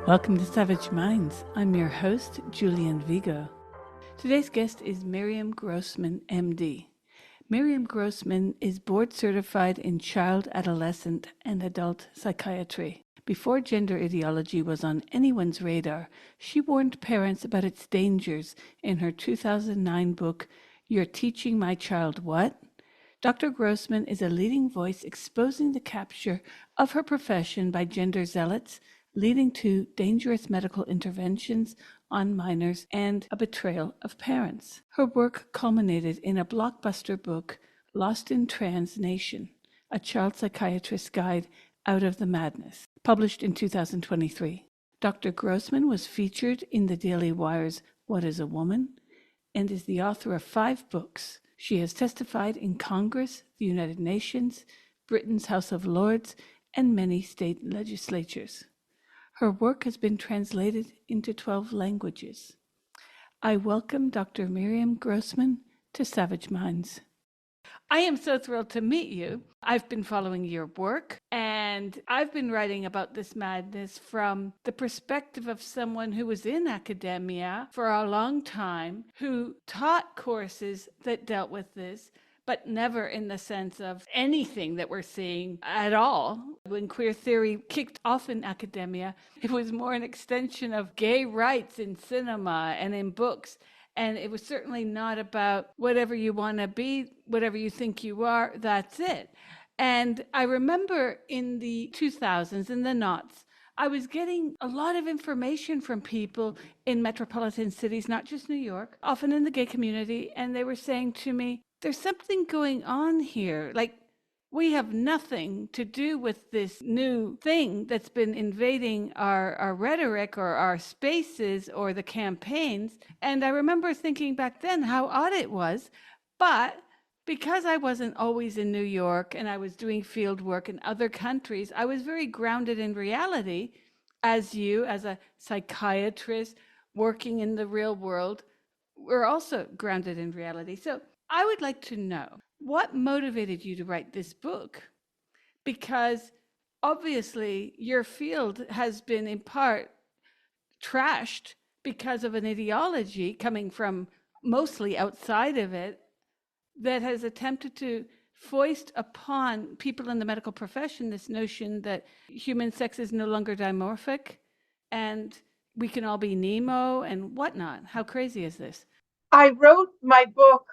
Welcome to Savage Minds. I'm your host, Julian Vigo. Today's guest is Miriam Grossman MD. Miriam Grossman is board certified in child, adolescent, and adult psychiatry. Before gender ideology was on anyone's radar, she warned parents about its dangers in her 2009 book, You're Teaching My Child What? Dr. Grossman is a leading voice exposing the capture of her profession by gender zealots, leading to dangerous medical interventions on minors and a betrayal of parents. Her work culminated in a blockbuster book, Lost in Trans Nation, a child psychiatrist's guide out of the madness, published in 2023. Dr. Grossman was featured in the Daily Wire's What is a Woman? And is the author of 5 books. She has testified in Congress, the United Nations, Britain's House of Lords, and many state legislatures. Her work has been translated into 12 languages. I welcome Dr. Miriam Grossman to Savage Minds. I am so thrilled to meet you. I've been following your work, and I've been writing about this madness from the perspective of someone who was in academia for a long time, who taught courses that dealt with this, but never in the sense of anything that we're seeing at all. When queer theory kicked off in academia, it was more an extension of gay rights in cinema and in books. And it was certainly not about whatever you want to be, whatever you think you are, that's it. And I remember in the 2000s, in the noughts, I was getting a lot of information from people in metropolitan cities, not just New York, often in the gay community, and they were saying to me, there's something going on here. Like, we have nothing to do with this new thing that's been invading our rhetoric or our spaces or the campaigns. And I remember thinking back then how odd it was. But because I wasn't always in New York and I was doing field work in other countries, I was very grounded in reality, as you, as a psychiatrist working in the real world, were also grounded in reality. So I would like to know, what motivated you to write this book? Because obviously your field has been in part trashed because of an ideology coming from mostly outside of it that has attempted to foist upon people in the medical profession this notion that human sex is no longer dimorphic and we can all be Nemo and whatnot. How crazy is this? I wrote my book,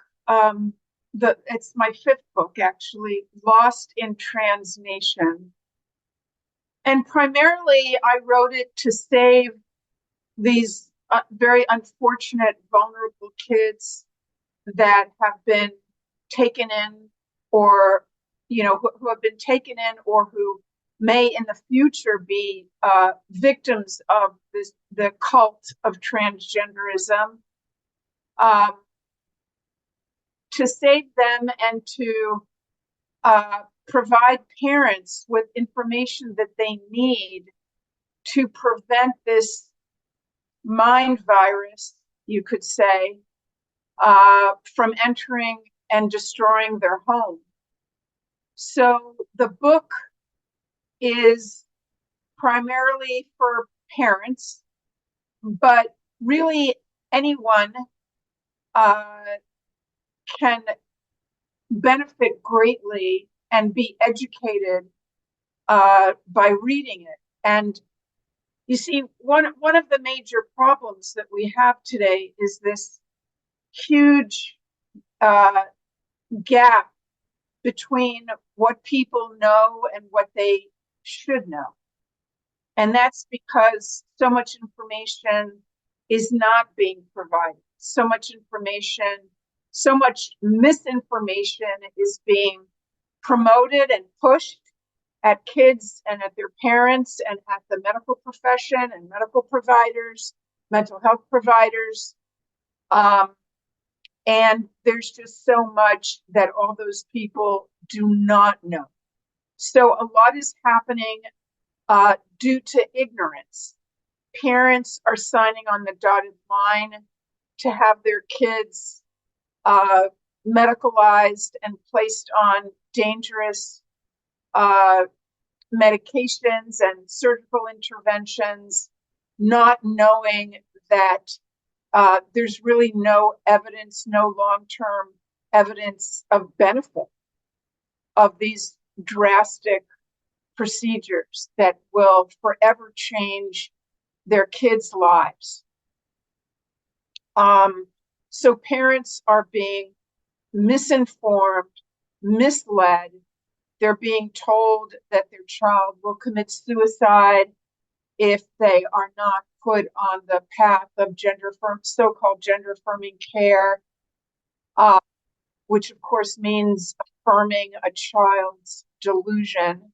it's my 5th book actually, Lost in Trans Nation. And primarily I wrote it to save these very unfortunate, vulnerable kids that have been taken in or, who have been taken in or who may in the future be victims of the cult of transgenderism. To save them and to provide parents with information that they need to prevent this mind virus, you could say, from entering and destroying their home. So the book is primarily for parents, but really anyone can benefit greatly and be educated by reading it. And you see, one of the major problems that we have today is this huge gap between what people know and what they should know. And that's because so much information is not being provided. So much misinformation is being promoted and pushed at kids and at their parents and at the medical profession and medical providers, mental health providers. And there's just so much that all those people do not know. So a lot is happening due to ignorance. Parents are signing on the dotted line to have their kids medicalized and placed on dangerous medications and surgical interventions not knowing that there's really no evidence, no long-term evidence of benefit of these drastic procedures that will forever change their kids' lives. So parents are being misinformed, misled. They're being told that their child will commit suicide if they are not put on the path of so-called gender-affirming care, which of course means affirming a child's delusion,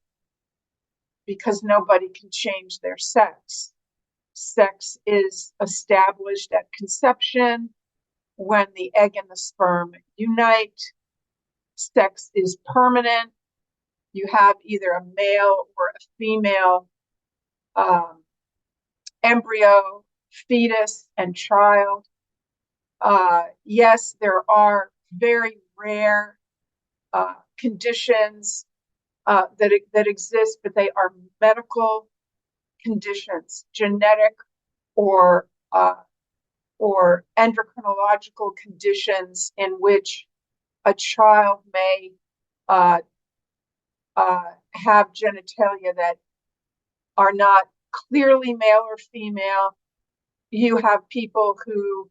because nobody can change their sex. Sex is established at conception when the egg and the sperm unite. Sex is permanent. You have either a male or a female embryo, fetus, and child. Yes, there are very rare conditions that exist, but they are medical conditions, genetic or endocrinological conditions in which a child may have genitalia that are not clearly male or female. You have people who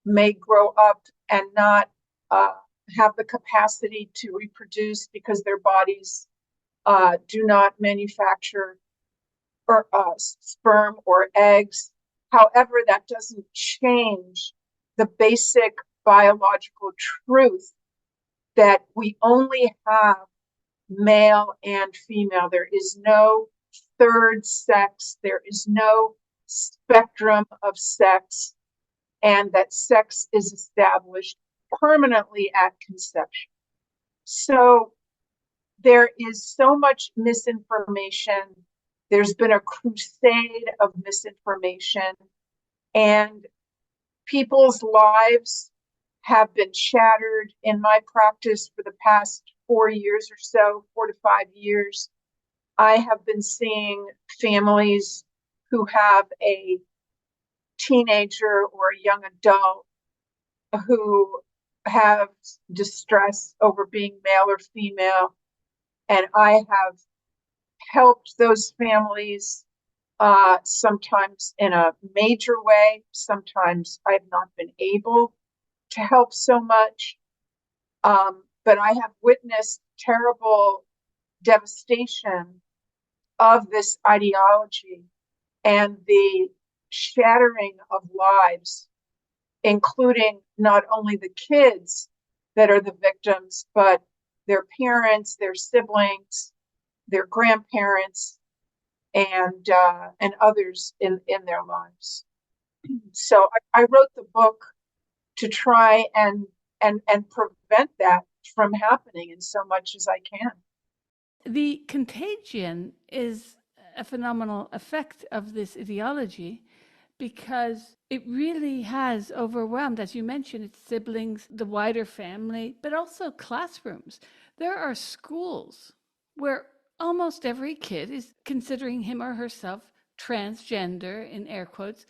may grow up and not have the capacity to reproduce because their bodies do not manufacture sperm or eggs. However, that doesn't change the basic biological truth that we only have male and female. There is no third sex. There is no spectrum of sex, and that sex is established permanently at conception. So there is so much misinformation. There's been a crusade of misinformation, and people's lives have been shattered in my practice for the past 4 years or so, 4 to 5 years. I have been seeing families who have a teenager or a young adult who have distress over being male or female, and I have helped those families sometimes in a major way. Sometimes I have not been able to help so much, but I have witnessed terrible devastation of this ideology and the shattering of lives, including not only the kids that are the victims, but their parents, their siblings, their grandparents, and others in their lives. So I wrote the book to try and prevent that from happening in so much as I can. The contagion is a phenomenal effect of this ideology, because it really has overwhelmed, as you mentioned, its siblings, the wider family, but also classrooms. There are schools where almost every kid is considering him or herself transgender, in air quotes,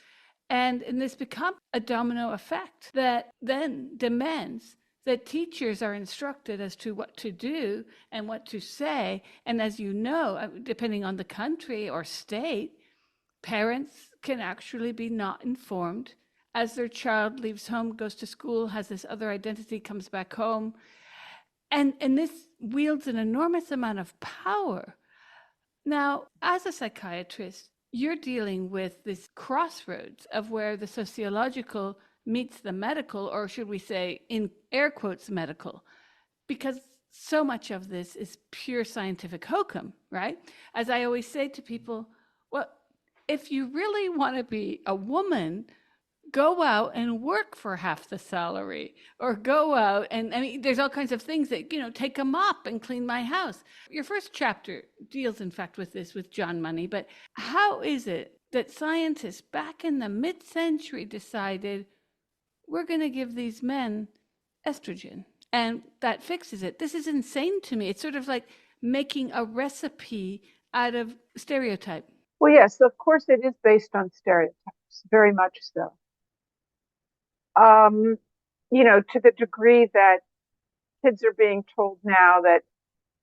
and this becomes a domino effect that then demands that teachers are instructed as to what to do and what to say. And as you know, depending on the country or state, parents can actually be not informed as their child leaves home, goes to school, has this other identity, comes back home. And this wields an enormous amount of power. Now, as a psychiatrist, you're dealing with this crossroads of where the sociological meets the medical, or should we say, in air quotes, medical, because so much of this is pure scientific hokum, right? As I always say to people, well, if you really want to be a woman, go out and work for half the salary, or go out and, I mean, there's all kinds of things that, take a mop and clean my house. Your first chapter deals, in fact, with this with John Money, but how is it that scientists back in the mid-century decided we're going to give these men estrogen and that fixes it? This is insane to me. It's sort of like making a recipe out of stereotype. Well, yes, of course it is based on stereotypes, very much so. To the degree that kids are being told now that,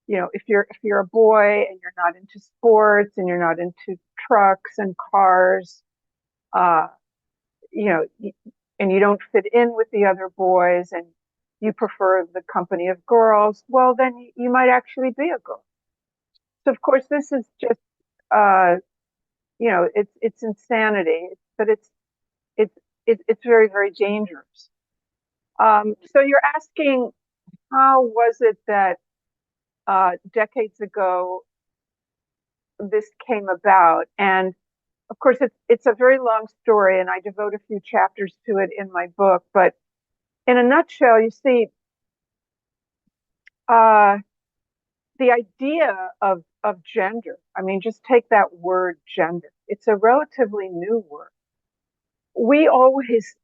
if you're a boy and you're not into sports and you're not into trucks and cars, uh, you know, and you don't fit in with the other boys and you prefer the company of girls, well, then you might actually be a girl. So of course, this is just, it's insanity, but it's it's very, very dangerous. So you're asking, how was it that decades ago this came about? And of course, it's a very long story, and I devote a few chapters to it in my book. But in a nutshell, you see, uh, the idea of gender. I mean, just take that word gender. It's a relatively new word. We always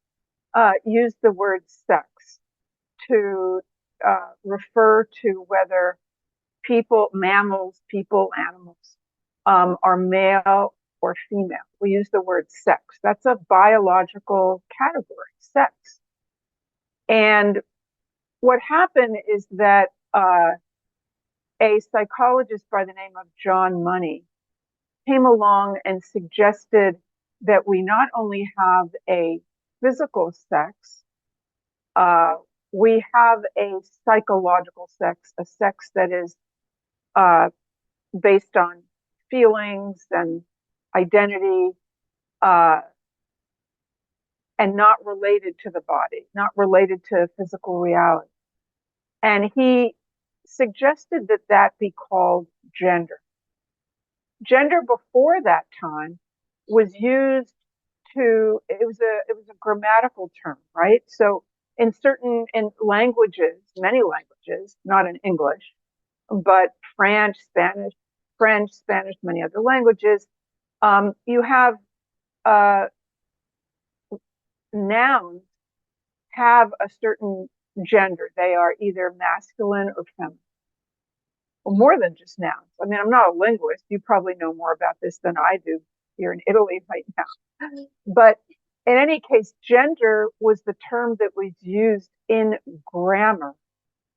use the word sex to refer to whether mammals, animals, are male or female. We use the word sex. That's a biological category, sex. And what happened is that a psychologist by the name of John Money came along and suggested that we not only have a physical sex, we have a psychological sex, a sex that is uh, based on feelings and identity, uh, and not related to the body, not related to physical reality. And he suggested that that be called gender. Gender before that time was used it was a grammatical term, right? So in languages, many languages, not in English, but French, Spanish, many other languages, you have nouns have a certain gender. They are either masculine or feminine. Well, more than just nouns. I mean, I'm not a linguist. You probably know more about this than I do here in Italy right now. But in any case, gender was the term that was used in grammar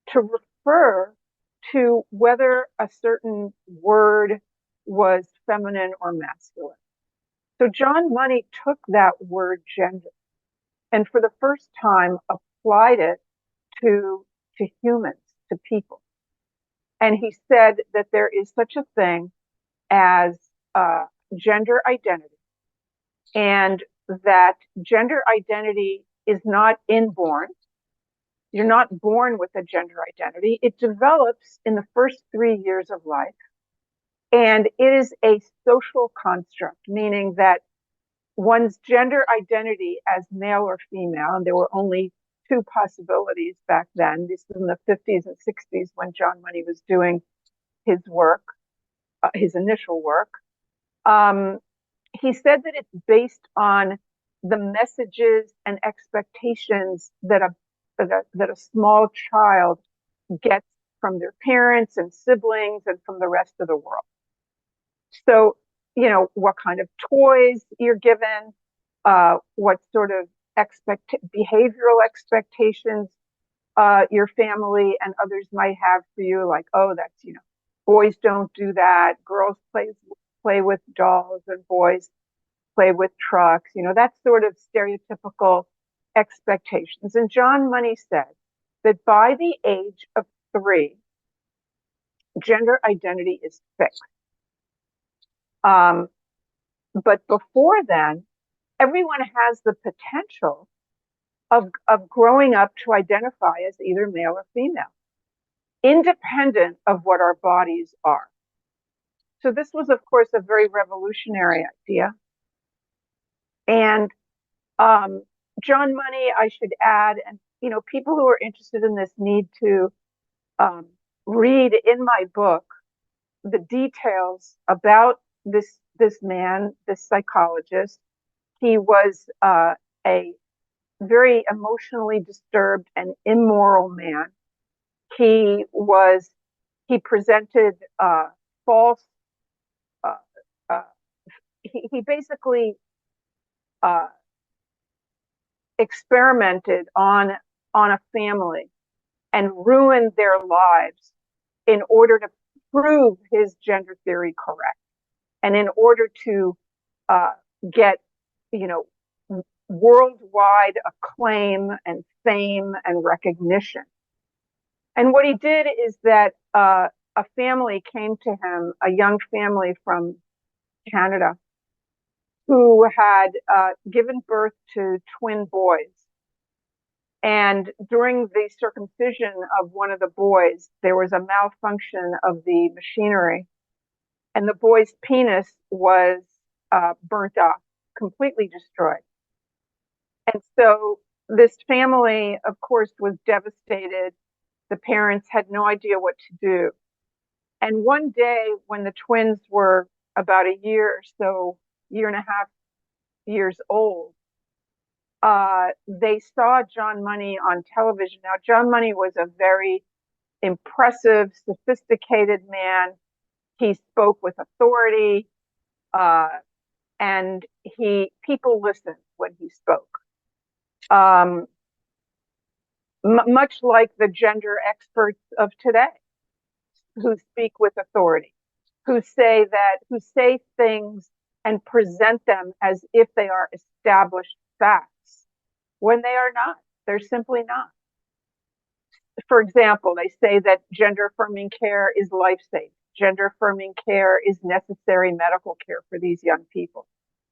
to refer to whether a certain word was feminine or masculine. So John Money took that word gender and for the first time applied it to humans, to people. And he said that there is such a thing as gender identity, and that gender identity is not inborn. You're not born with a gender identity. It develops in the first 3 years of life. And it is a social construct, meaning that one's gender identity as male or female, and there were only two possibilities back then. This was in the 50s and 60s when John Money was doing his work, his initial work. He said that it's based on the messages and expectations that a small child gets from their parents and siblings and from the rest of the world. So, what kind of toys you're given, what sort of behavioral expectations your family and others might have for you, like, oh, that's, boys don't do that, girls play with dolls and boys play with trucks, that sort of stereotypical expectations. And John Money said that by the age of 3, gender identity is fixed. But before then, everyone has the potential of growing up to identify as either male or female, independent of what our bodies are. So this was, of course, a very revolutionary idea. And John Money, I should add, and people who are interested in this need to read in my book the details about this man, this psychologist. He was a very emotionally disturbed and immoral man. He presented false he basically experimented on a family and ruined their lives in order to prove his gender theory correct, and in order to get, worldwide acclaim and fame and recognition. And what he did is that a family came to him, a young family from Canada, who had given birth to twin boys. And during the circumcision of one of the boys, there was a malfunction of the machinery, and the boy's penis was burnt off, completely destroyed. And so this family, of course, was devastated. The parents had no idea what to do. And one day, when the twins were about a year or so, year and a half years old, they saw John Money on television. Now, John Money was a very impressive, sophisticated man. He spoke with authority, and people listened when he spoke. Much like the gender experts of today, who speak with authority, who say things and present them as if they are established facts, when they are not. They're simply not. For example, they say that gender-affirming care is life-saving. Gender-affirming care is necessary medical care for these young people.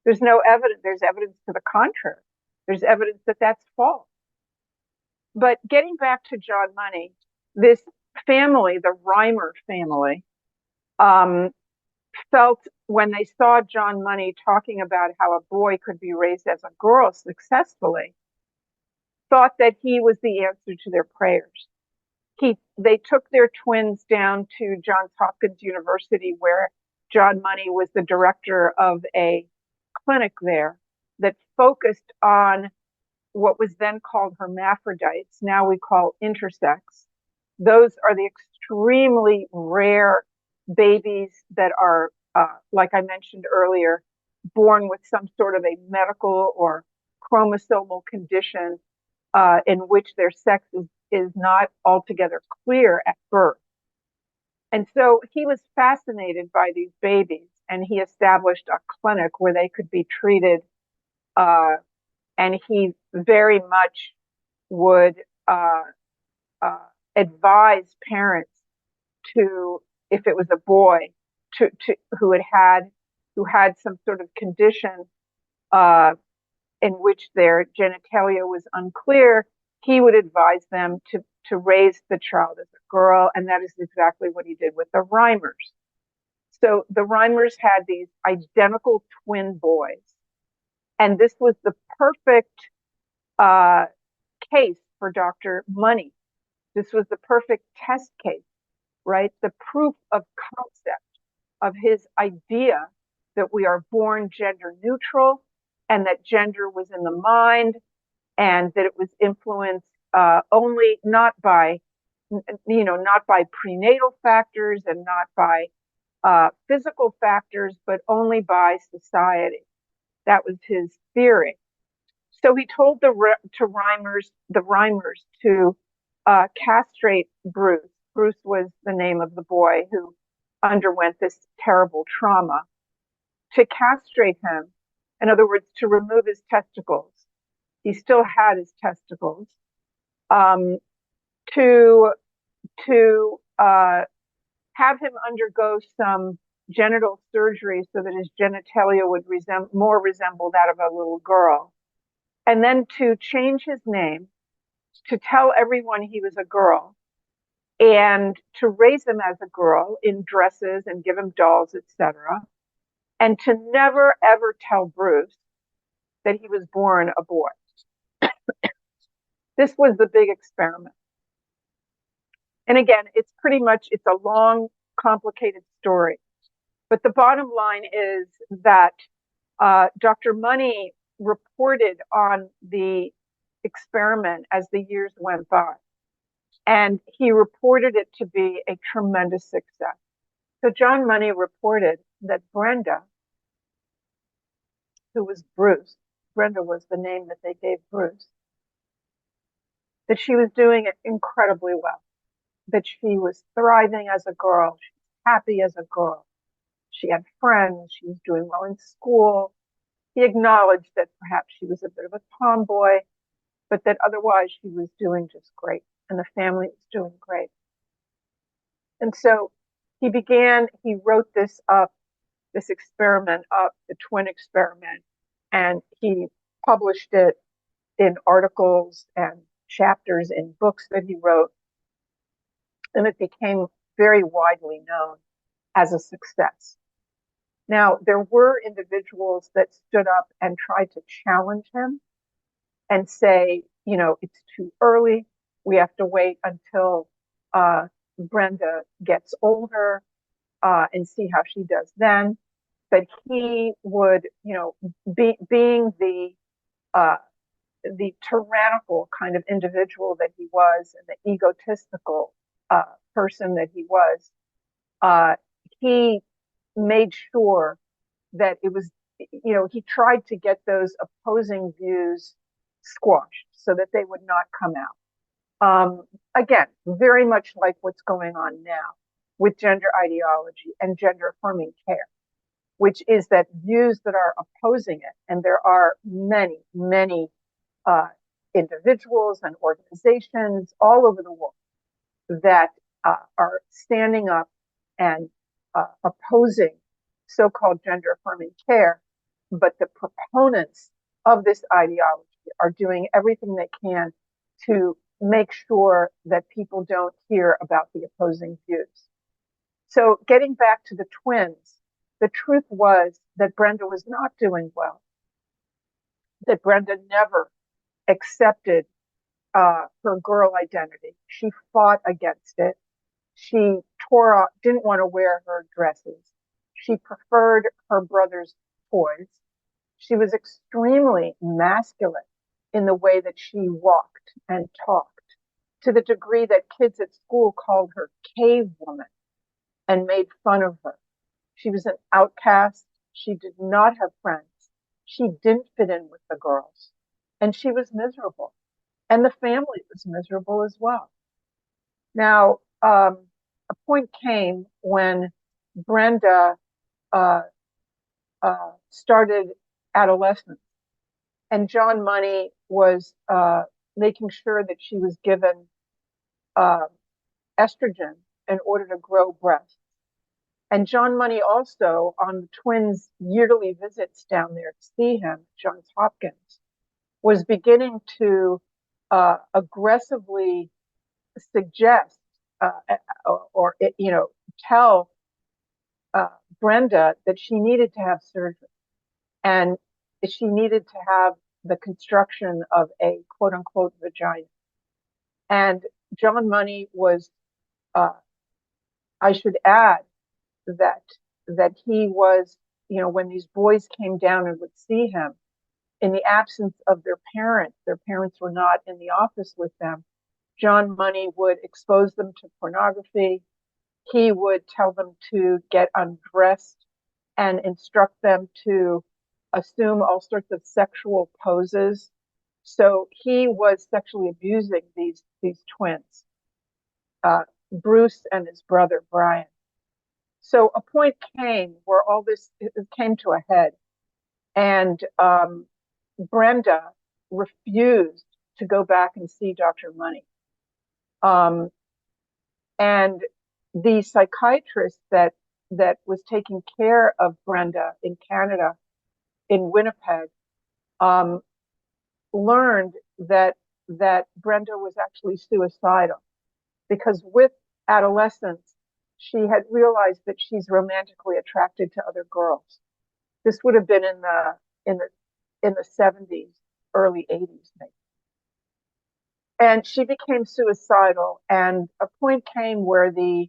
There's no evidence. There's evidence to the contrary. There's evidence that that's false. But getting back to John Money, this family, the Reimer family, felt when they saw John Money talking about how a boy could be raised as a girl successfully, thought that he was the answer to their prayers. They took their twins down to Johns Hopkins University, where John Money was the director of a clinic there that focused on what was then called hermaphrodites, now we call intersex. Those are the extremely rare babies that are, like I mentioned earlier, born with some sort of a medical or chromosomal condition in which their sex is not altogether clear at birth. And so he was fascinated by these babies, and he established a clinic where they could be treated. And he very much would advise parents to, if it was a boy, who had some sort of condition in which their genitalia was unclear, he would advise them to raise the child as a girl, and that is exactly what he did with the Reimers. So the Reimers had these identical twin boys, and this was the perfect case for Dr. Money. This was the perfect test case, right? The proof of concept of his idea that we are born gender neutral, and that gender was in the mind, and that it was influenced only not by prenatal factors and not by physical factors, but only by society. That was his theory. So he told the Reimers to castrate Bruce. Bruce was the name of the boy who underwent this terrible trauma. To castrate him, in other words, to remove his testicles. He still had his testicles. To have him undergo some genital surgery so that his genitalia would more resemble that of a little girl. And then to change his name, to tell everyone he was a girl, and to raise him as a girl in dresses and give him dolls, etc. And to never, ever tell Bruce that he was born a boy. This was the big experiment. And again, it's a long, complicated story. But the bottom line is that Dr. Money reported on the experiment as the years went by. And he reported it to be a tremendous success. So John Money reported that Brenda who was Bruce, Brenda was the name that they gave Bruce, that she was doing it incredibly well, that she was thriving as a girl, she was happy as a girl, she had friends, she was doing well in school. He acknowledged that perhaps she was a bit of a tomboy, but that otherwise she was doing just great, and the family was doing great. And so he wrote this experiment up, the twin experiment, and he published it in articles and chapters in books that he wrote, and it became very widely known as a success. Now, there were individuals that stood up and tried to challenge him and say, it's too early. We have to wait until Brenda gets older and see how she does then. But he would, being the tyrannical kind of individual that he was and the egotistical person that he was, he made sure that it was, he tried to get those opposing views squashed so that they would not come out. Again, very much like what's going on now with gender ideology and gender affirming care, which is that views that are opposing it, and there are many, many individuals and organizations all over the world that are standing up and opposing so-called gender affirming care, but the proponents of this ideology are doing everything they can to make sure that people don't hear about the opposing views. So getting back to the twins, the truth was that Brenda was not doing well, that Brenda never accepted her girl identity. She fought against it. She tore off, didn't want to wear her dresses. She preferred her brother's toys. She was extremely masculine in the way that she walked and talked, to the degree that kids at school called her cave woman and made fun of her. She was an outcast. She did not have friends. She didn't fit in with the girls. And she was miserable. And the family was miserable as well. Now, a point came when Brenda started adolescence, and John Money was making sure that she was given estrogen in order to grow breasts. And John Money also, on the twins' yearly visits down there to see him, Johns Hopkins, was beginning to aggressively suggest or tell Brenda that she needed to have surgery and she needed to have the construction of a quote unquote vagina. And John Money was, I should add that he was, when these boys came down and would see him, in the absence of their parents were not in the office with them, John Money would expose them to pornography. He would tell them to get undressed and instruct them to assume all sorts of sexual poses. So he was sexually abusing these twins, Bruce and his brother Brian. So a point came where all this came to a head, and Brenda refused to go back and see Dr. Money. And the psychiatrist that was taking care of Brenda in Canada, in Winnipeg, learned that Brenda was actually suicidal, because with adolescence, she had realized that she's romantically attracted to other girls. This would have been in the 70s, early 80s, maybe. And she became suicidal, and a point came where the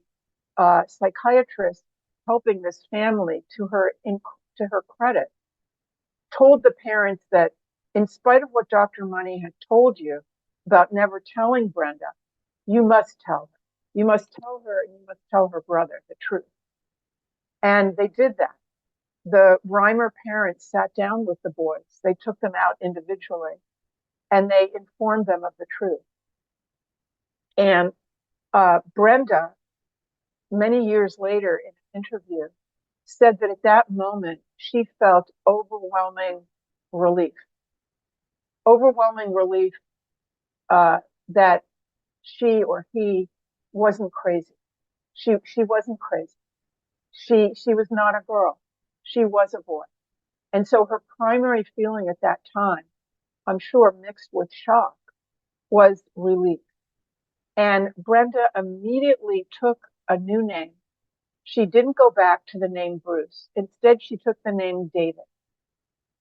psychiatrist helping this family, to her credit, told the parents that in spite of what Dr. Money had told you about never telling Brenda, you must tell her. You must tell her, and you must tell her brother the truth. And they did that. the Reimer parents sat down with the boys. They took them out individually and they informed them of the truth. And Brenda, many years later in an interview, said that at that moment she felt overwhelming relief. Overwhelming relief that she or he wasn't crazy. She wasn't crazy. She was not a girl. She was a boy. And so her primary feeling at that time, I'm sure mixed with shock, was relief. And Brenda immediately took a new name. She didn't go back to the name Bruce. Instead, she took the name David.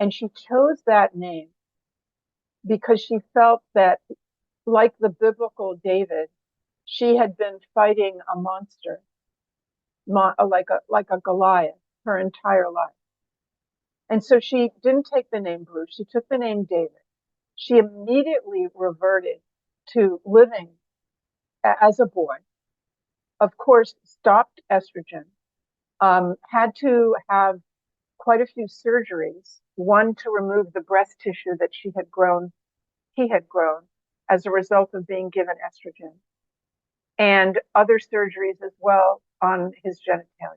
And she chose that name because she felt that, like the biblical David, she had been fighting a monster, like a Goliath, her entire life. And so she didn't take the name Bruce. She took the name David. She immediately reverted to living as a boy. Of course, stopped estrogen, had to have quite a few surgeries, one to remove the breast tissue that he had grown as a result of being given estrogen, and other surgeries as well on his genitalia.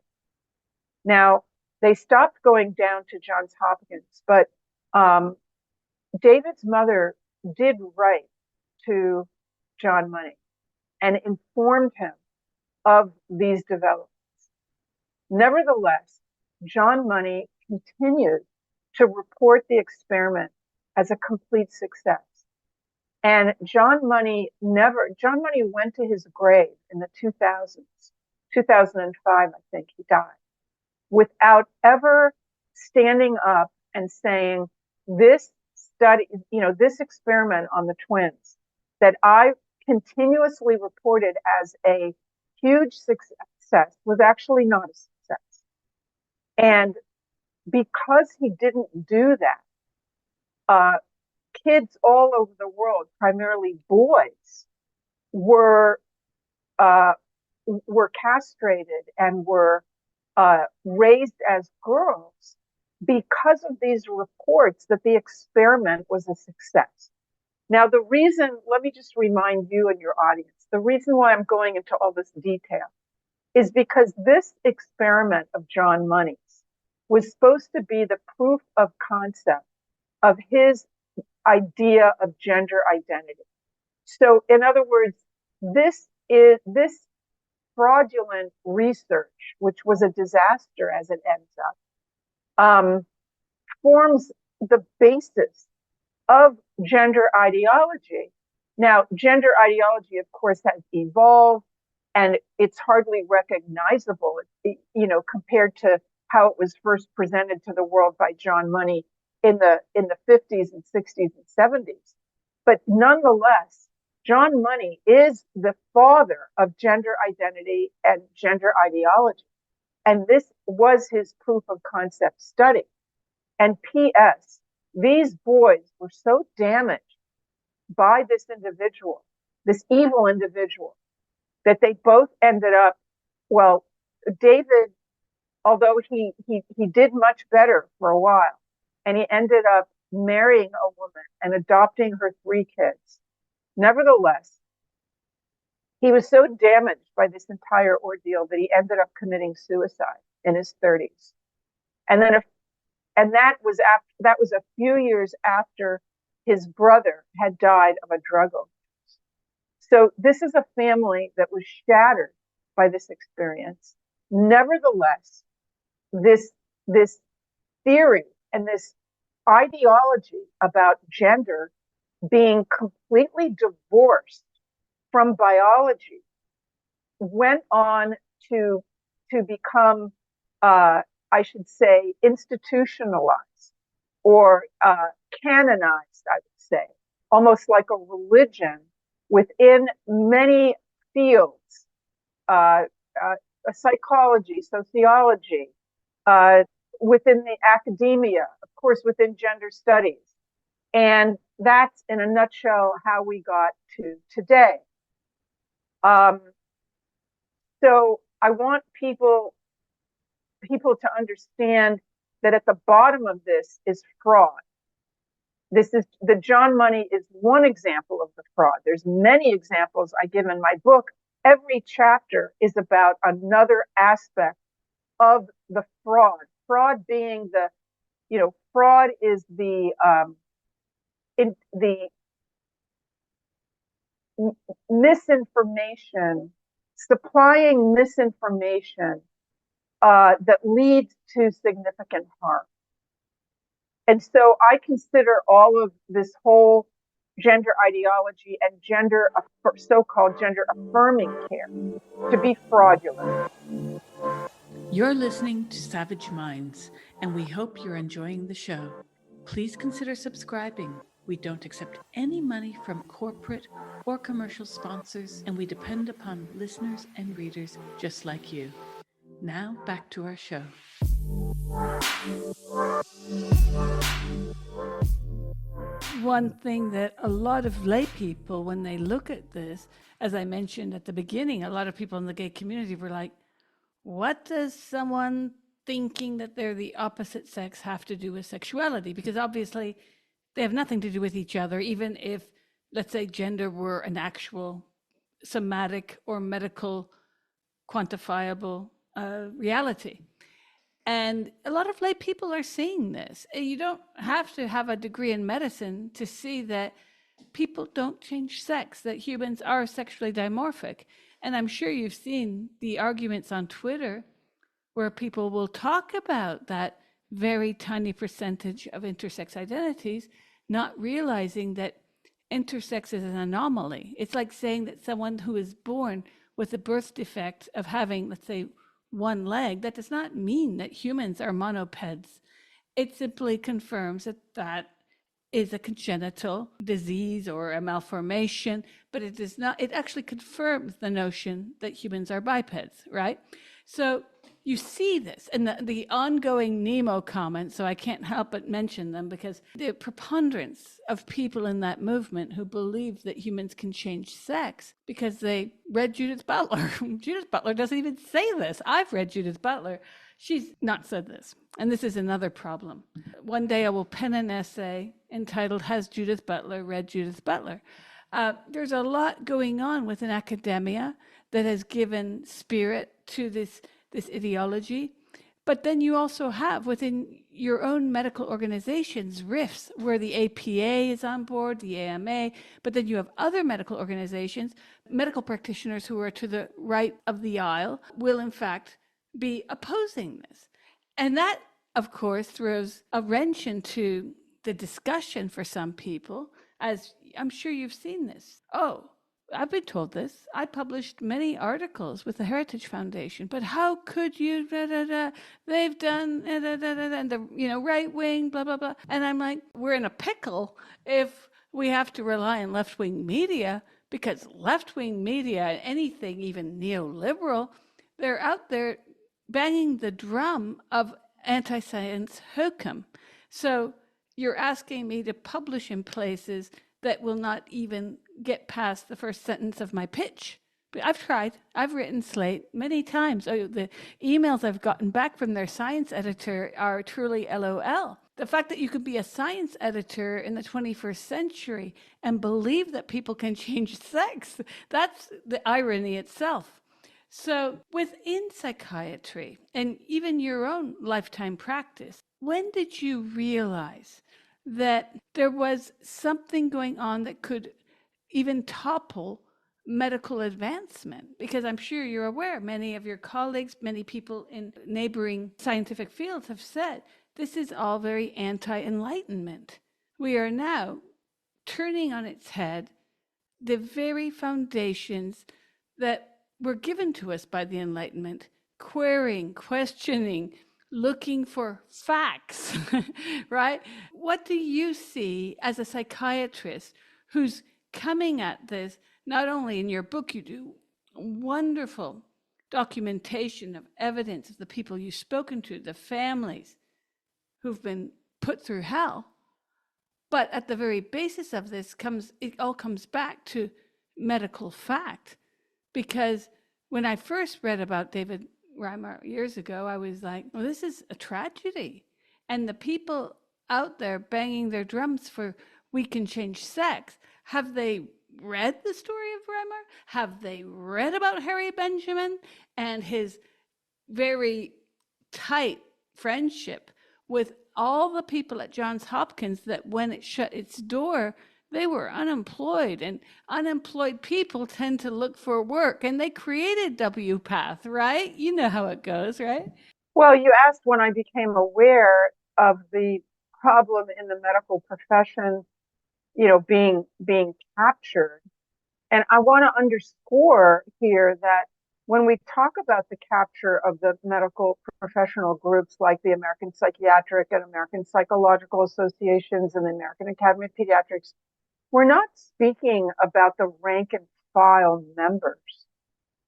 Now, they stopped going down to Johns Hopkins, but David's mother did write to John Money and informed him of these developments. Nevertheless, John Money continued to report the experiment as a complete success. And John Money went to his grave in the 2000s, 2005, I think he died, without ever standing up and saying, this study, this experiment on the twins that I continuously reported as a huge success was actually not a success. And because he didn't do that, kids all over the world, primarily boys, were castrated and were raised as girls because of these reports that the experiment was a success. Now, let me just remind you and your audience, the reason why I'm going into all this detail is because this experiment of John Money's was supposed to be the proof of concept of his idea of gender identity. So, in other words, this fraudulent research, which was a disaster as it ends up, forms the basis of gender ideology. Now, gender ideology, of course, has evolved, and it's hardly recognizable, compared to how it was first presented to the world by John Money in the 50s and 60s and 70s. But nonetheless, John Money is the father of gender identity and gender ideology. And this was his proof of concept study. And P.S., these boys were so damaged by this individual, this evil individual, that they both ended up, well, David, although he did much better for a while, and he ended up marrying a woman and adopting her 3 kids. Nevertheless, he was so damaged by this entire ordeal that he ended up committing suicide in his 30s. And that was a few years after his brother had died of a drug overdose. So this is a family that was shattered by this experience. Nevertheless, this theory and this ideology about gender being completely divorced from biology went on to become, I should say, institutionalized or canonized, I would say, almost like a religion within many fields, psychology, sociology, within the academia, of course, within gender studies. And that's, in a nutshell, how we got to today. So I want people to understand that at the bottom of this is fraud. This is the John money is one example of the fraud. There's many examples I give in my book. Every chapter is about another aspect of the fraud. Fraud being fraud is the misinformation, supplying misinformation that leads to significant harm. And so I consider all of this whole gender ideology and so-called gender-affirming care to be fraudulent. You're listening to Savage Minds, and we hope you're enjoying the show. Please consider subscribing. We don't accept any money from corporate or commercial sponsors, and we depend upon listeners and readers just like you. Now, back to our show. One thing that a lot of lay people, when they look at this, as I mentioned at the beginning, a lot of people in the gay community were like, what does someone thinking that they're the opposite sex have to do with sexuality? Because obviously they have nothing to do with each other, even if, let's say, gender were an actual somatic or medical quantifiable reality. And a lot of lay people are seeing this. You don't have to have a degree in medicine to see that people don't change sex, that humans are sexually dimorphic. And I'm sure you've seen the arguments on Twitter where people will talk about that very tiny percentage of intersex identities, not realizing that intersex is an anomaly. It's like saying that someone who is born with a birth defect of having, let's say, one leg, that does not mean that humans are monopeds. It simply confirms that that is a congenital disease or a malformation, but it does not, it actually confirms the notion that humans are bipeds, right? So you see this, and the ongoing Nemo comments, so I can't help but mention them because the preponderance of people in that movement who believe that humans can change sex because they read Judith Butler. Judith Butler doesn't even say this. I've read Judith Butler. She's not said this. And this is another problem. One day I will pen an essay entitled, Has Judith Butler Read Judith Butler? There's a lot going on within academia that has given spirit to this ideology. But then you also have within your own medical organizations rifts where the APA is on board, the AMA, but then you have other medical organizations, medical practitioners who are to the right of the aisle will in fact be opposing this. And that, of course, throws a wrench into the discussion for some people, as I'm sure you've seen this. Oh, I've been told this. I published many articles with the Heritage Foundation, but how could you, they've done, and the right wing, blah, blah, blah. And I'm like, we're in a pickle if we have to rely on left-wing media, because left-wing media, anything even neoliberal, they're out there banging the drum of anti-science hokum. So you're asking me to publish in places that will not even get past the first sentence of my pitch. But I've tried. I've written Slate many times. Oh, the emails I've gotten back from their science editor are truly LOL. The fact that you could be a science editor in the 21st century and believe that people can change sex, that's the irony itself. So within psychiatry and even your own lifetime practice, when did you realize that there was something going on that could even topple medical advancement? Because I'm sure you're aware, many of your colleagues, many people in neighboring scientific fields have said, this is all very anti-enlightenment. We are now turning on its head the very foundations that were given to us by the Enlightenment, querying, questioning, looking for facts, right? What do you see as a psychiatrist who's coming at this? Not only in your book, you do wonderful documentation of evidence of the people you've spoken to, the families who've been put through hell. But at the very basis of this it all comes back to medical fact. Because when I first read about David Reimer years ago, I was like, well, this is a tragedy. And the people out there banging their drums for we can change sex, have they read the story of Bremer? Have they read about Harry Benjamin and his very tight friendship with all the people at Johns Hopkins, that when it shut its door, they were unemployed, and unemployed people tend to look for work, and they created WPATH, right? You know how it goes, right? Well, you asked when I became aware of the problem in the medical profession, being captured. And I want to underscore here that when we talk about the capture of the medical professional groups like the American Psychiatric and American Psychological Associations and the American Academy of Pediatrics, we're not speaking about the rank and file members.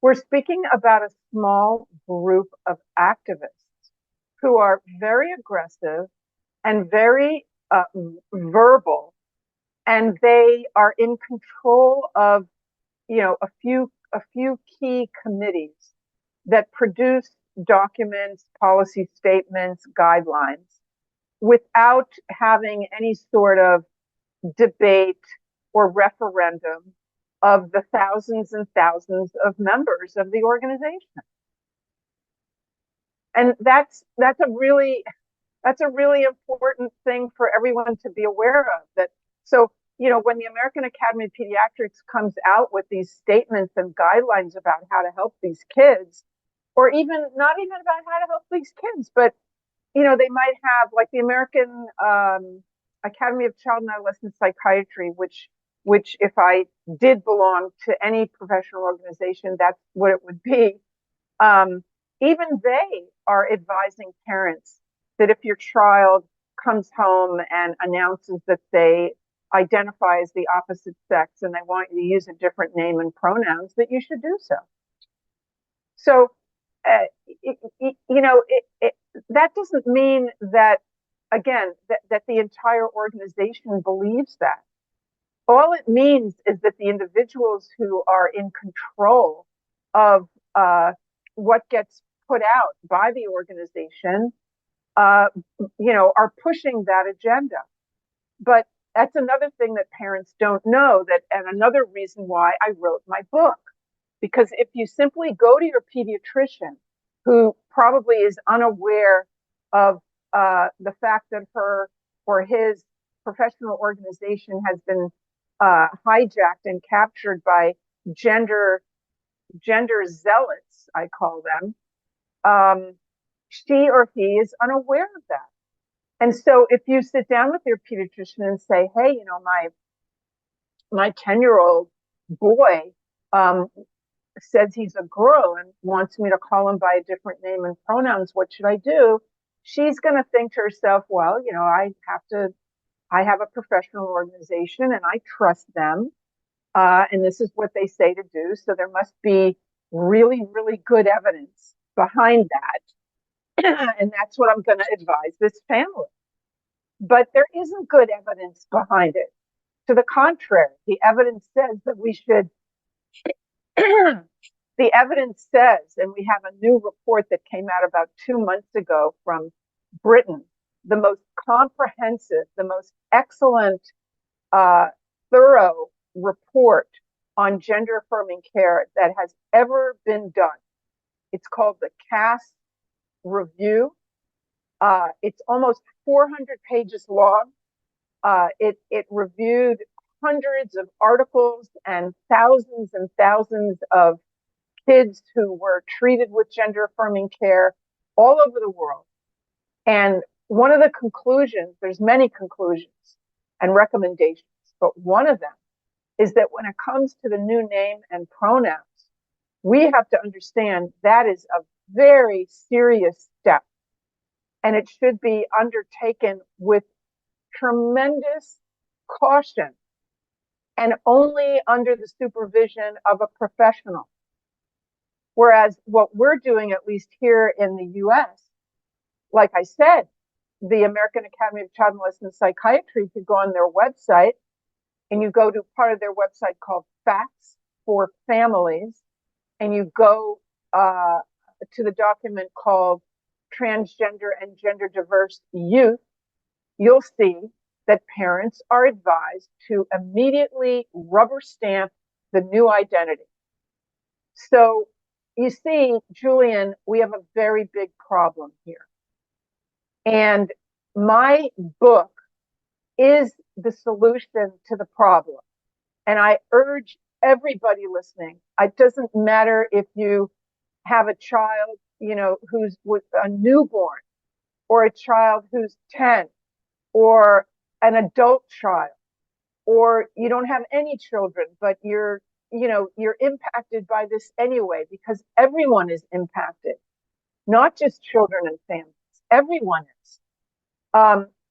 We're speaking about a small group of activists who are very aggressive and very verbal, and they are in control of a few key committees that produce documents, policy statements, guidelines without having any sort of debate or referendum of the thousands and thousands of members of the organization. And that's a really important thing for everyone to be aware of. That so when the American Academy of Pediatrics comes out with these statements and guidelines about how to help these kids, or even not even about how to help these kids, but they might have like the American Academy of Child and Adolescent Psychiatry, which if I did belong to any professional organization, that's what it would be. Even they are advising parents that if your child comes home and announces that they identify as the opposite sex and they want you to use a different name and pronouns, that you should do so. So, that doesn't mean that, again, that the entire organization believes that. All it means is that the individuals who are in control of what gets put out by the organization, are pushing that agenda. But that's another thing that parents don't know, and another reason why I wrote my book. Because if you simply go to your pediatrician, who probably is unaware of the fact that her or his professional organization has been hijacked and captured by gender zealots, I call them, she or he is unaware of that. And so if you sit down with your pediatrician and say, hey, my 10-year-old boy says he's a girl and wants me to call him by a different name and pronouns, what should I do? She's going to think to herself, well, I have a professional organization and I trust them. And this is what they say to do. So there must be really, really good evidence behind that. And that's what I'm going to advise this family. But there isn't good evidence behind it. To the contrary, the evidence says that we should, the evidence says, and we have a new report that came out about 2 months ago from Britain, the most comprehensive, the most excellent, thorough report on gender affirming care that has ever been done. It's called the Cass Review. It's almost 400 pages long. It reviewed hundreds of articles and thousands of kids who were treated with gender affirming care all over the world. And one of the conclusions, there's many conclusions and recommendations, but one of them is that when it comes to the new name and pronouns, we have to understand that is a very serious step. And it should be undertaken with tremendous caution and only under the supervision of a professional. Whereas what we're doing, at least here in the US, like I said, the American Academy of Child and Adolescent Psychiatry, if you go on their website and you go to part of their website called Facts for Families, and you go to the document called transgender and gender diverse youth, you'll see that parents are advised to immediately rubber stamp the new identity. So you see, Julian, we have a very big problem here. And my book is the solution to the problem. And I urge everybody listening, it doesn't matter if you have a child, who's a newborn, or a child who's 10, or an adult child, or you don't have any children, but you're impacted by this anyway, because everyone is impacted, not just children and families. Everyone is.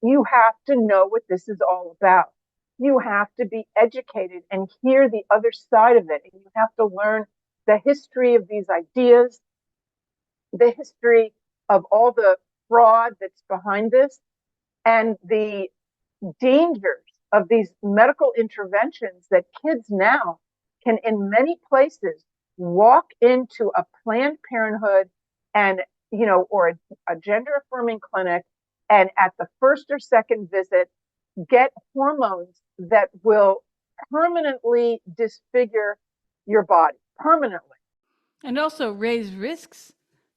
You have to know what this is all about. You have to be educated and hear the other side of it. And you have to learn the history of these ideas, the history of all the fraud that's behind this, and the dangers of these medical interventions that kids now can, in many places, walk into a Planned Parenthood and, or a gender affirming clinic, and at the first or second visit, get hormones that will permanently disfigure your body, permanently. And also raise risks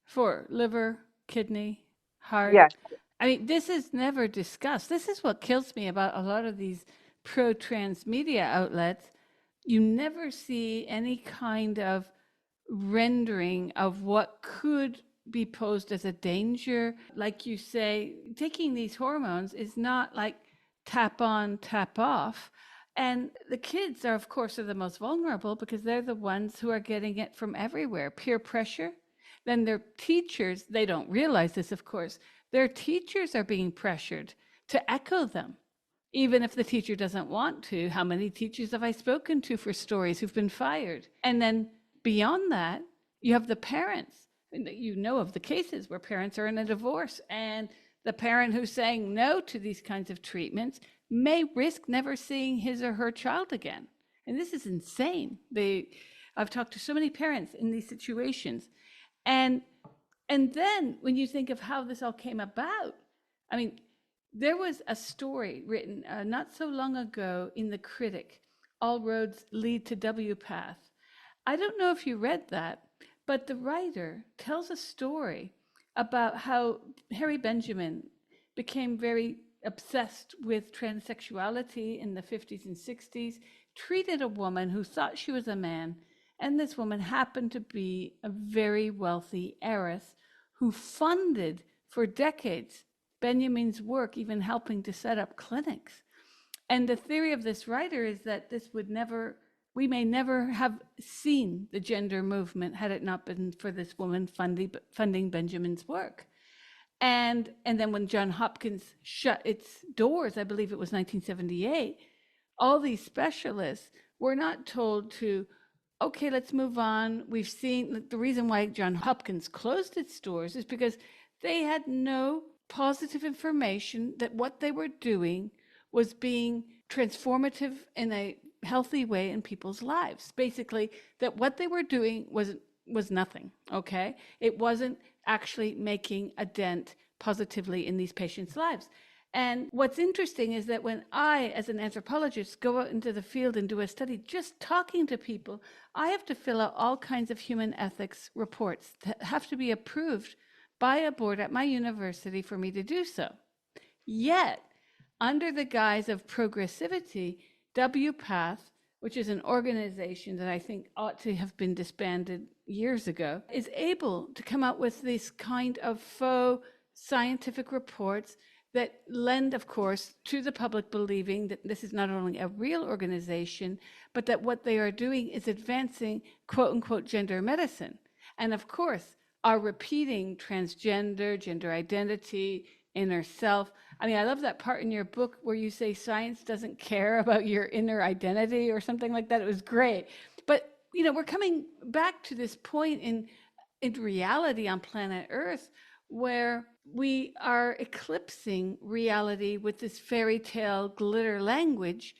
for liver, kidney, heart. Yes. I mean, this is never discussed. This is what kills me about a lot of these pro-trans media outlets. You never see any kind of rendering of what could be posed as a danger. Like you say, taking these hormones is not like tap on, tap off. And the kids are, of course, the most vulnerable because they're the ones who are getting it from everywhere. Peer pressure. Then their teachers, they don't realize this, of course, their teachers are being pressured to echo them, even if the teacher doesn't want to. How many teachers have I spoken to for stories who've been fired? And then beyond that, you have the parents. You know of the cases where parents are in a divorce, and the parent who's saying no to these kinds of treatments may risk never seeing his or her child again. And this is insane. I've talked to so many parents in these situations. And then when you think of how this all came about, I mean, there was a story written not so long ago in The Critic, All Roads Lead to W Path. I don't know if you read that, but the writer tells a story about how Harry Benjamin became very obsessed with transsexuality in the 50s and 60s, treated a woman who thought she was a man, and this woman happened to be a very wealthy heiress who funded for decades Benjamin's work, even helping to set up clinics. And the theory of this writer is that we may never have seen the gender movement had it not been for this woman funding Benjamin's work. And then when Johns Hopkins shut its doors, I believe it was 1978, all these specialists were not told to, okay, let's move on. We've seen the reason why Johns Hopkins closed its doors is because they had no positive information that what they were doing was being transformative in a healthy way in people's lives. Basically, that what they were doing was nothing, okay? It wasn't actually making a dent positively in these patients' lives. And what's interesting is that when I, as an anthropologist, go out into the field and do a study, just talking to people, I have to fill out all kinds of human ethics reports that have to be approved by a board at my university for me to do so. Yet, under the guise of progressivity, WPATH, which is an organization that I think ought to have been disbanded years ago, is able to come out with this kind of faux scientific reports that lend, of course, to the public believing that this is not only a real organization, but that what they are doing is advancing, quote unquote, gender medicine. And of course, are repeating transgender, gender identity, inner self. I mean, I love that part in your book where you say science doesn't care about your inner identity or something like that. It was great. But, we're coming back to this point in reality on planet Earth where we are eclipsing reality with this fairy tale glitter language,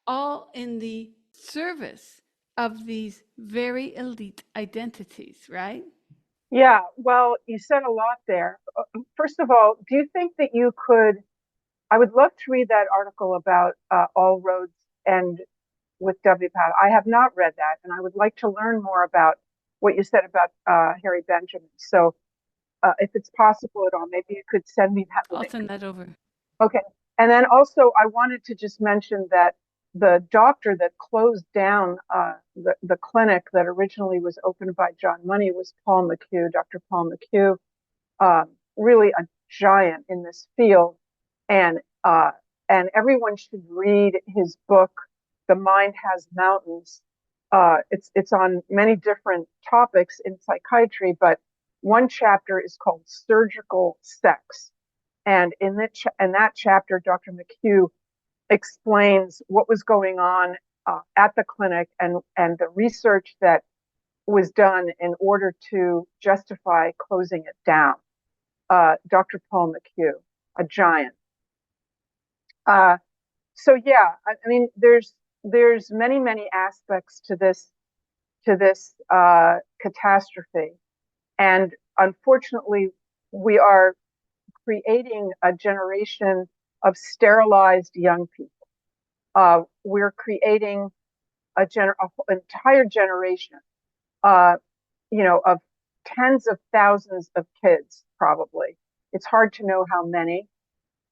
all in the service of these very elite identities, right? Yeah, well, you said a lot there. First of all, do you think that you could? I would love to read that article about all roads end with W. Pat. I have not read that, and I would like to learn more about what you said about Harry Benjamin. So, if it's possible at all, maybe you could send me that I'll link. send that over. Okay. And then also, I wanted to just mention that the doctor that closed down the clinic that originally was opened by John Money was Paul McHugh, Dr. Paul McHugh, really a giant in this field. And everyone should read his book, The Mind Has Mountains. It's on many different topics in psychiatry, but one chapter is called Surgical Sex. And in that chapter, Dr. McHugh explains what was going on at the clinic and the research that was done in order to justify closing it down. Dr. Paul McHugh, a giant. So yeah, I mean, there's many aspects to this catastrophe, and unfortunately, we are creating a generation of sterilized young people. We're creating an entire generation, uh, of tens of thousands of kids, probably. It's hard to know how many,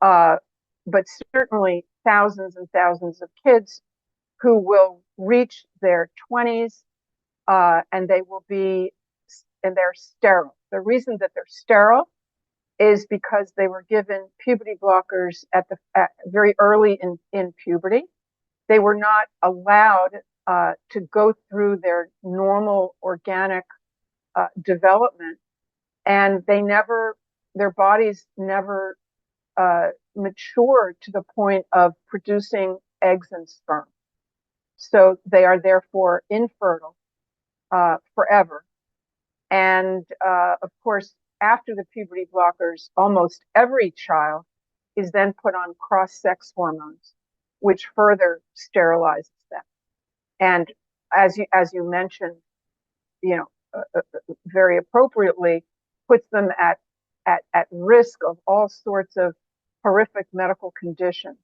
but certainly thousands and thousands of kids who will reach their 20s, and they're sterile. The reason that they're sterile is because they were given puberty blockers at very early in puberty. They were not allowed to go through their normal organic development, and their bodies never mature to the point of producing eggs and sperm. So they are therefore infertile forever. And of course, after the puberty blockers, almost every child is then put on cross-sex hormones, which further sterilizes them. And as you mentioned, very appropriately, puts them at risk of all sorts of horrific medical conditions.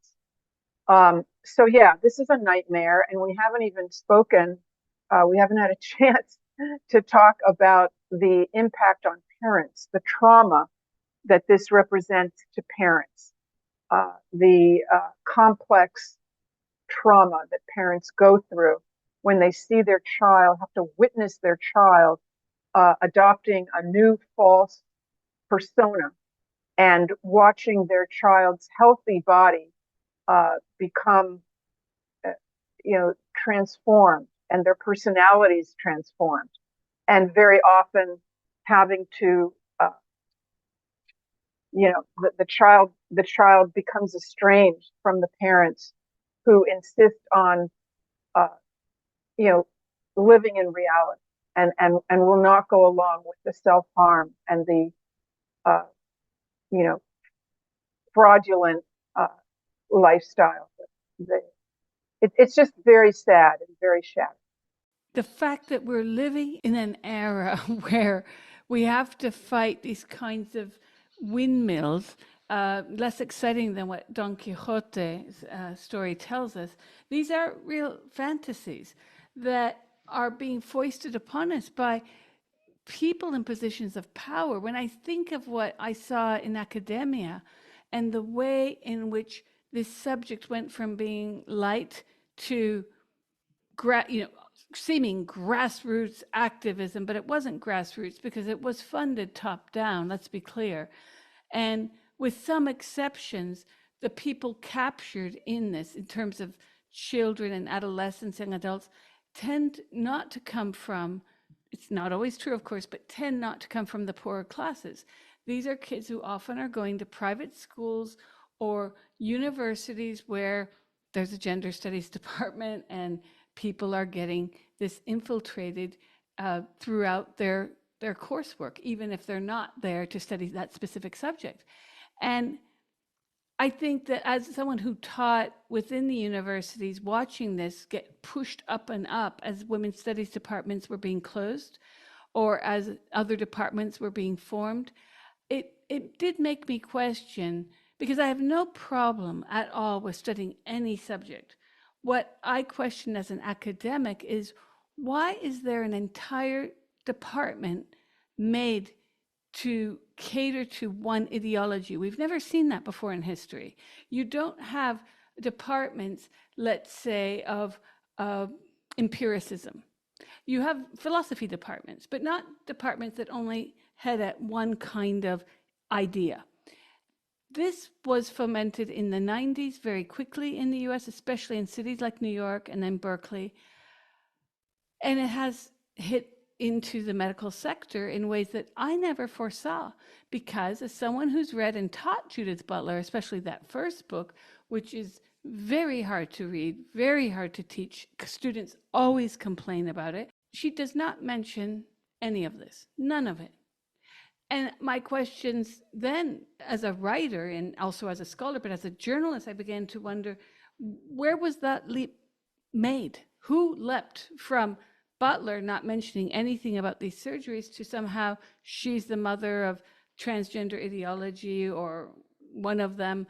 So yeah, this is a nightmare, and we haven't even spoken. We haven't had a chance to talk about the impact on parents, the trauma that this represents to parents, the complex trauma that parents go through when they see their child, have to witness their child adopting a new false persona and watching their child's healthy body become, transformed, and their personalities transformed, and very often having to, the child becomes estranged from the parents who insist on, living in reality and will not go along with the self-harm and the, fraudulent lifestyle. It's just very sad and very shattering. The fact that we're living in an era where we have to fight these kinds of windmills, less exciting than what Don Quixote's story tells us, these are real fantasies that are being foisted upon us by people in positions of power. When I think of what I saw in academia and the way in which this subject went from being light to seeming grassroots activism, but it wasn't grassroots because it was funded top down, let's be clear. And with some exceptions, the people captured in this, in terms of children and adolescents and adults, tend not to come from, it's not always true, of course, but tend not to come from the poorer classes. These are kids who often are going to private schools or universities where there's a gender studies department and people are getting this infiltrated throughout their coursework, even if they're not there to study that specific subject. And I think that as someone who taught within the universities, watching this get pushed up and up as women's studies departments were being closed, or as other departments were being formed, it did make me question, because I have no problem at all with studying any subject. What I question as an academic is, why is there an entire department made to cater to one ideology? We've never seen that before in history. You don't have departments, let's say, of empiricism. You have philosophy departments, but not departments that only head at one kind of idea. This was fomented in the 90s very quickly in the US, especially in cities like New York and then Berkeley. And it has hit into the medical sector in ways that I never foresaw, because as someone who's read and taught Judith Butler, especially that first book, which is very hard to read, very hard to teach, students always complain about it, she does not mention any of this, none of it. And my questions then, as a writer and also as a scholar, but as a journalist, I began to wonder, where was that leap made? Who leapt from Butler not mentioning anything about these surgeries to somehow she's the mother of transgender ideology or one of them?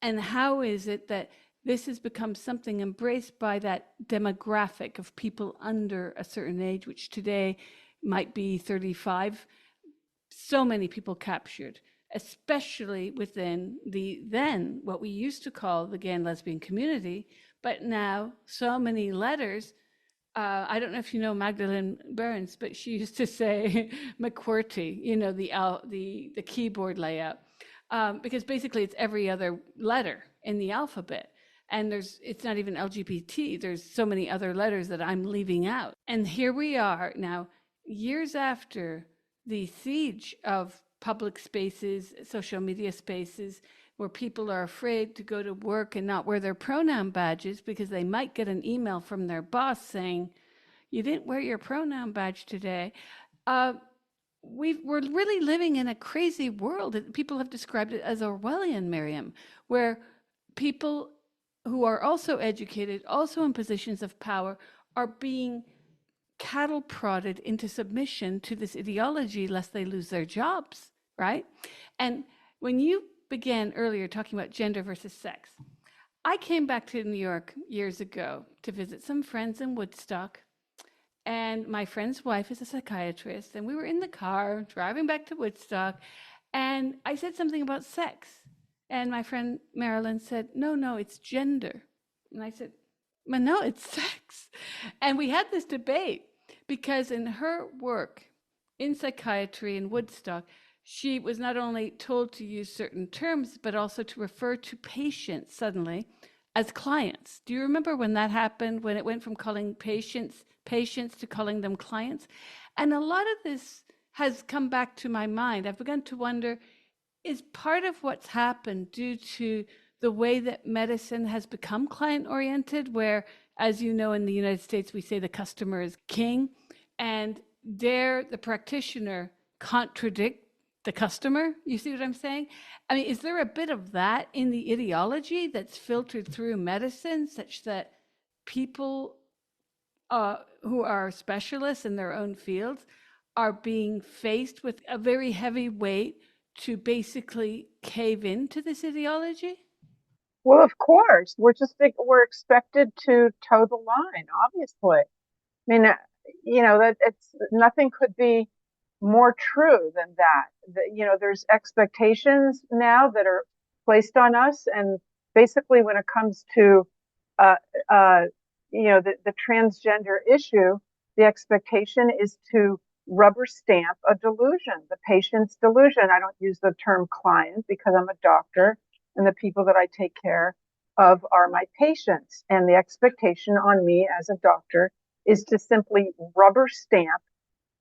And how is it that this has become something embraced by that demographic of people under a certain age, which today might be 35? So many people captured, especially within the then what we used to call the gay and lesbian community, but now so many letters. I don't know if you know Magdalene Burns, but she used to say McQWERTY, you know, the keyboard layout, because basically it's every other letter in the alphabet. And it's not even LGBT. There's so many other letters that I'm leaving out. And here we are now, years after the siege of public spaces, social media spaces, where people are afraid to go to work and not wear their pronoun badges because they might get an email from their boss saying, you didn't wear your pronoun badge today. We're really living in a crazy world. People have described it as Orwellian, Miriam, where people who are also educated, also in positions of power, are being cattle prodded into submission to this ideology lest they lose their jobs, right? And when you began earlier talking about gender versus sex, I came back to New York years ago to visit some friends in Woodstock, and my friend's wife is a psychiatrist, and we were in the car driving back to Woodstock, and I said something about sex, and my friend Marilyn said, no, it's gender. And I said, well, no, it's sex. And we had this debate because in her work in psychiatry in Woodstock, she was not only told to use certain terms, but also to refer to patients suddenly as clients. Do you remember when that happened, when it went from calling patients to calling them clients? And a lot of this has come back to my mind. I've begun to wonder, is part of what's happened due to the way that medicine has become client-oriented, where, as you know, in the United States, we say the customer is king, and dare the practitioner contradict the customer? You see what I'm saying? I mean, is there a bit of that in the ideology that's filtered through medicine, such that people who are specialists in their own fields are being faced with a very heavy weight to basically cave into this ideology? Well, of course, we're expected to toe the line, obviously. I mean, that it's nothing could be more true than that. There's expectations now that are placed on us, and basically, when it comes to, the transgender issue, the expectation is to rubber stamp a delusion, the patient's delusion. I don't use the term client because I'm a doctor, and the people that I take care of are my patients. And the expectation on me as a doctor is to simply rubber stamp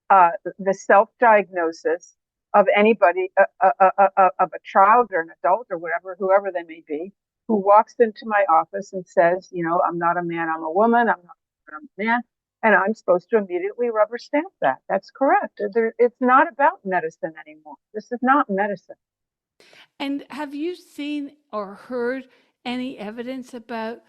the self-diagnosis of anybody, of a child or an adult or whatever, whoever they may be, who walks into my office and says, I'm not a man, I'm a woman, I'm a man, and I'm supposed to immediately rubber stamp that. That's correct. It's not about medicine anymore. This is not medicine. And have you seen or heard any evidence about,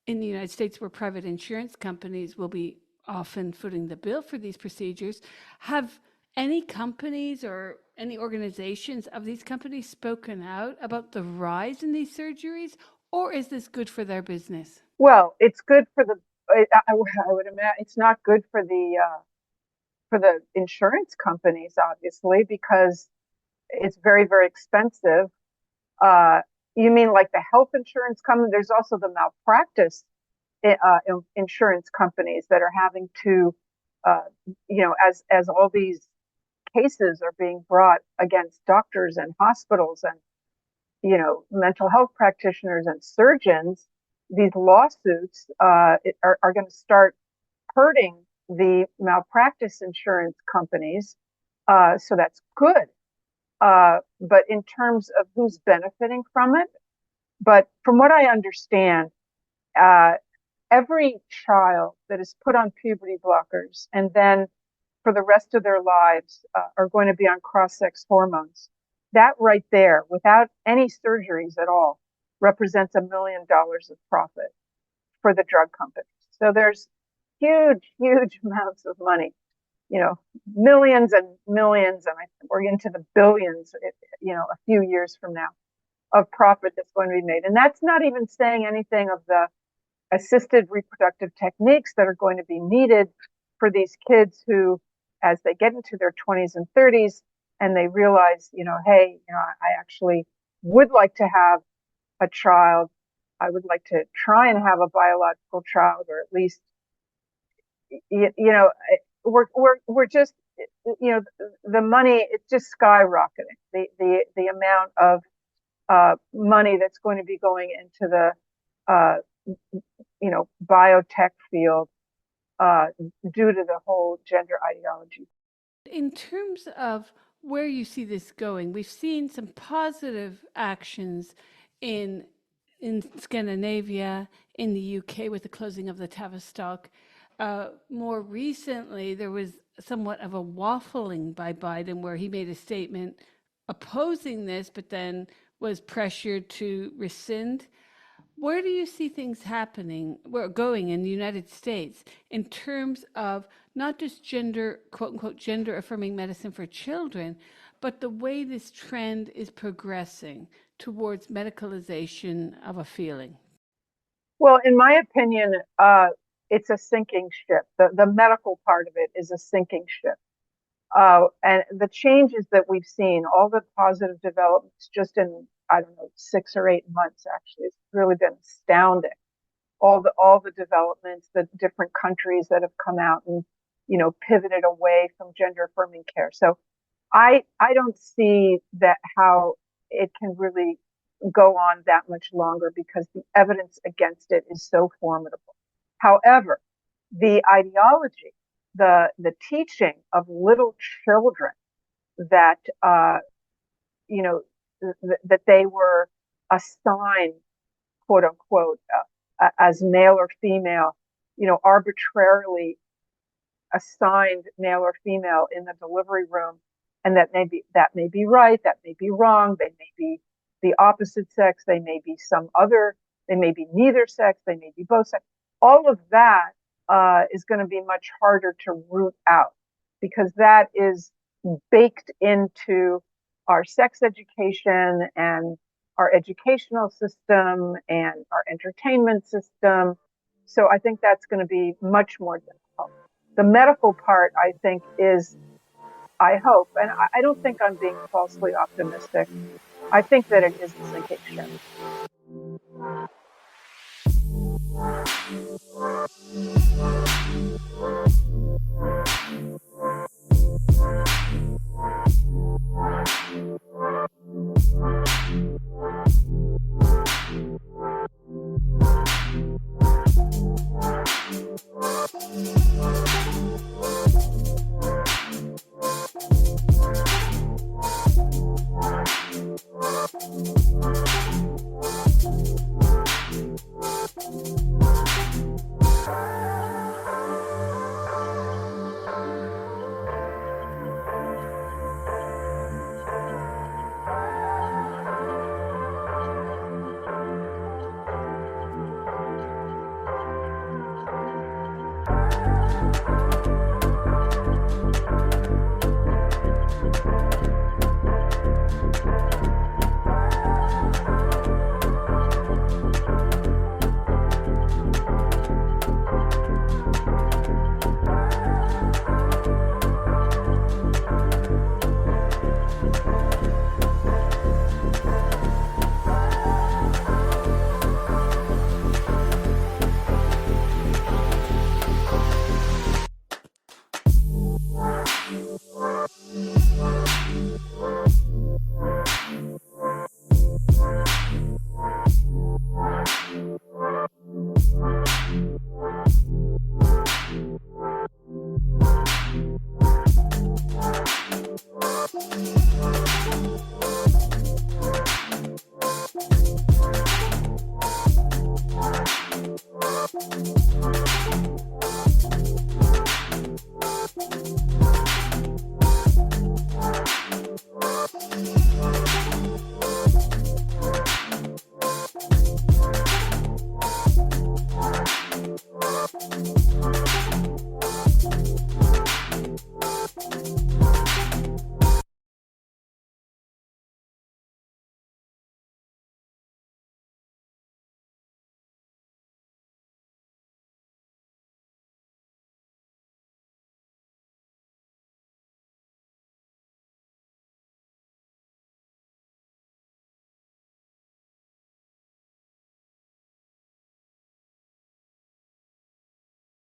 in the United States, where private insurance companies will be often footing the bill for these procedures. Have any companies or any organizations of these companies spoken out about the rise in these surgeries, or is this good for their business? Well, it's good for I would imagine it's not good for the insurance companies, obviously, because it's very, very expensive. You mean like the health insurance company? There's also the malpractice insurance companies that are having to, as all these cases are being brought against doctors and hospitals and, mental health practitioners and surgeons, these lawsuits are going to start hurting the malpractice insurance companies. So that's good. But in terms of who's benefiting from it, but from what I understand, every child that is put on puberty blockers and then for the rest of their lives are going to be on cross-sex hormones, that right there, without any surgeries at all, represents $1 million of profit for the drug companies. So there's huge, huge amounts of money, millions and millions, and we're into the billions, a few years from now, of profit that's going to be made. And that's not even saying anything of the assisted reproductive techniques that are going to be needed for these kids who, as they get into their 20s and 30s, and they realize, hey, I actually would like to have a child. I would like to try and have a biological child, or at least, we're just, the money, it's just skyrocketing. The amount of money that's going to be going into the biotech field due to the whole gender ideology. In terms of where you see this going, we've seen some positive actions in Scandinavia, in the UK with the closing of the Tavistock. More recently, there was somewhat of a waffling by Biden where he made a statement opposing this, but then was pressured to rescind. Where do you see things going in the United States in terms of not just gender, quote unquote, gender affirming medicine for children, but the way this trend is progressing towards medicalisation of a feeling? Well, in my opinion, it's a sinking ship. The medical part of it is a sinking ship. And the changes that we've seen, all the positive developments just in, 6 or 8 months, actually, it's really been astounding. All the developments, the different countries that have come out and, pivoted away from gender affirming care. So I don't see that how it can really go on that much longer because the evidence against it is so formidable. However, the ideology, the teaching of little children that, that they were assigned, quote unquote, as male or female, arbitrarily assigned male or female in the delivery room, and that may be right, that may be wrong, they may be the opposite sex, they may be they may be neither sex, they may be both sex. All of that is going to be much harder to root out because that is baked into our sex education and our educational system and our entertainment system. So I think that's going to be much more difficult. The medical part, I think, is, I hope, and I don't think I'm being falsely optimistic, I think that it is a sinking ship.